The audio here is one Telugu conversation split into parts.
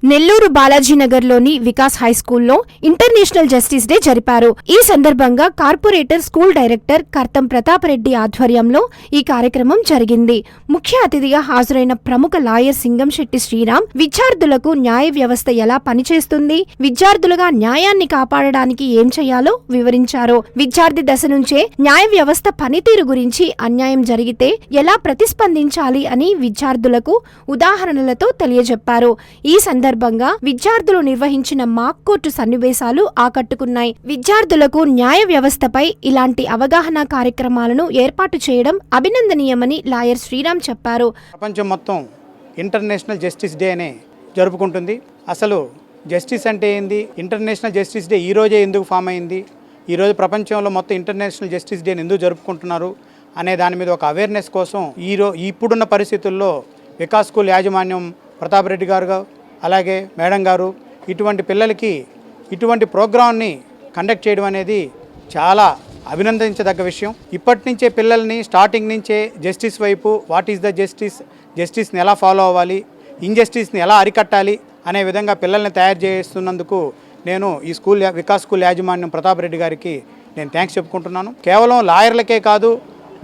నెల్లూరు బాలాజీనగర్లోని వికాస్ హైస్కూల్లో ఇంటర్నేషనల్ జస్టిస్ డే జరిపారు. ఈ సందర్భంగా corporator school director Kartam Pratap Reddy ఆధ్వర్యంలో ఈ కార్యక్రమం జరిగింది. ముఖ్య అతిథిగా హాజరైన ప్రముఖ లాయర్ సింగంశెట్టి శ్రీరామ్ విద్యార్థులకు న్యాయ వ్యవస్థ ఎలా పనిచేస్తుంది, విద్యార్థులుగా న్యాయాన్ని కాపాడడానికి ఏం చేయాలో వివరించారు. విద్యార్థి దశ నుంచే న్యాయ వ్యవస్థ పనితీరు గురించి అన్యాయం జరిగితే ఎలా ప్రతిస్పందించాలి అని విద్యార్థులకు ఉదాహరణలతో తెలియజెప్పారు. ఈ సందర్భంగా విద్యార్థులు నిర్వహించిన మాక్ కోర్టు సన్నివేశాలు ఆకట్టుకున్నాయి. విద్యార్థులకు న్యాయ వ్యవస్థపై ఇలాంటి అవగాహన కార్యక్రమాలను ఏర్పాటు చేయడం అభినందనీయమని లాయర్ శ్రీరామ్ చెప్పారు. ప్రపంచం మొత్తం ఇంటర్నేషనల్ జస్టిస్ డే అనే జరుపుకుంటుంది. అసలు జస్టిస్ అంటే ఏంది, ఇంటర్నేషనల్ జస్టిస్ డే ఈ రోజే ఎందుకు ఫామ్ అయింది, ఈరోజు ప్రపంచంలో మొత్తం ఇంటర్నేషనల్ జస్టిస్ డేని ఎందుకు జరుపుకుంటున్నారు అనే దాని మీద ఒక అవేర్నెస్ కోసం ఇప్పుడున్న పరిస్థితుల్లో వికాస్ స్కూల్ యాజమాన్యం ప్రతాపరెడ్డి గారు అలాగే మేడం గారు ఇటువంటి పిల్లలకి ఇటువంటి ప్రోగ్రామ్ని కండక్ట్ చేయడం అనేది చాలా అభినందించదగ్గ విషయం. ఇప్పటి నుంచే పిల్లల్ని స్టార్టింగ్ నుంచే జస్టిస్ వైపు, వాట్ ఈస్ ద జస్టిస్ని ఎలా ఫాలో అవ్వాలి, ఇంజస్టిస్ని ఎలా అరికట్టాలి అనే విధంగా పిల్లల్ని తయారు చేస్తున్నందుకు నేను ఈ వికాస్ స్కూల్ యాజమాన్యం ప్రతాపరెడ్డి గారికి నేను థ్యాంక్స్ చెప్పుకుంటున్నాను. కేవలం లాయర్లకే కాదు,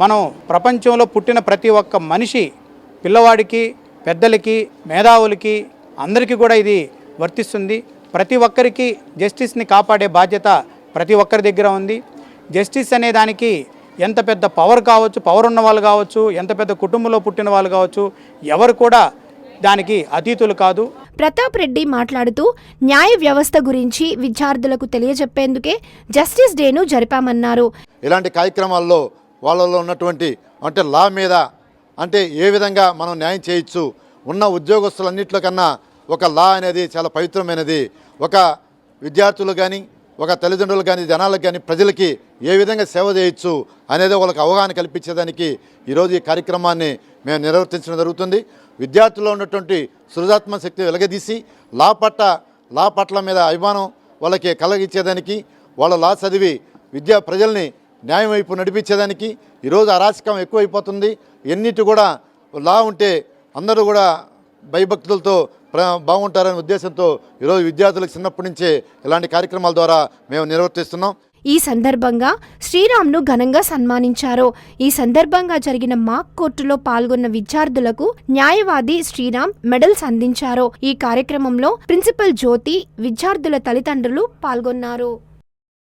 మనం ప్రపంచంలో పుట్టిన ప్రతి ఒక్క మనిషి, పిల్లవాడికి, పెద్దలకి, మేధావులకి అందరికీ కూడా ఇది వర్తిస్తుంది. ప్రతి ఒక్కరికి జస్టిస్ని కాపాడే బాధ్యత ప్రతి ఒక్కరి దగ్గర ఉంది. జస్టిస్ అనే దానికి ఎంత పెద్ద పవర్ కావచ్చు, పవర్ ఉన్న వాళ్ళు కావచ్చు, ఎంత పెద్ద కుటుంబంలో పుట్టిన వాళ్ళు కావచ్చు, ఎవరు కూడా దానికి అతీతులు కాదు. ప్రతాప్ రెడ్డి మాట్లాడుతూ న్యాయ వ్యవస్థ గురించి విద్యార్థులకు తెలియజెప్పేందుకే జస్టిస్ డేను జరిపామన్నారు. ఇలాంటి కార్యక్రమాల్లో వాళ్ళలో ఉన్నటువంటి అంటే లా మీద అంటే ఏ విధంగా మనం న్యాయం చేయొచ్చు, ఉన్న ఉద్యోగస్తులన్నింటిలో కన్నా ఒక లా అనేది చాలా పవిత్రమైనది. ఒక విద్యార్థులు కానీ, ఒక తల్లిదండ్రులు కానీ, జనాలకు కానీ, ప్రజలకి ఏ విధంగా సేవ చేయొచ్చు అనేది వాళ్ళకి అవగాహన కల్పించేదానికి ఈరోజు ఈ కార్యక్రమాన్ని మేము నిర్వర్తించడం జరుగుతుంది. విద్యార్థుల్లో ఉన్నటువంటి సృజనాత్మక శక్తి వెలగదీసి లా పట్ల మీద అభిమానం వాళ్ళకి కలిగించేదానికి, వాళ్ళ లా చదివి ప్రజల్ని న్యాయం వైపు నడిపించేదానికి. ఈరోజు అరాచకం ఎక్కువైపోతుంది. ఎన్నిటి కూడా లా ఉంటే అందరూ కూడా భయభక్తులతో బాగుంటారనే ఉద్దేశంతో ఈరోజు విద్యార్థులకు చిన్నప్పటి నుంచే ఇలాంటి కార్యక్రమాల ద్వారా మేము నిర్వర్తిస్తున్నాం. ఈ సందర్భంగా శ్రీరామ్ను ఘనంగా సన్మానించారు. ఈ సందర్భంగా జరిగిన మాక్ కోర్టులో పాల్గొన్న విద్యార్థులకు న్యాయవాది శ్రీరామ్ మెడల్స్ అందించారు. ఈ కార్యక్రమంలో ప్రిన్సిపల్ జ్యోతి, విద్యార్థుల తల్లిదండ్రులు పాల్గొన్నారు.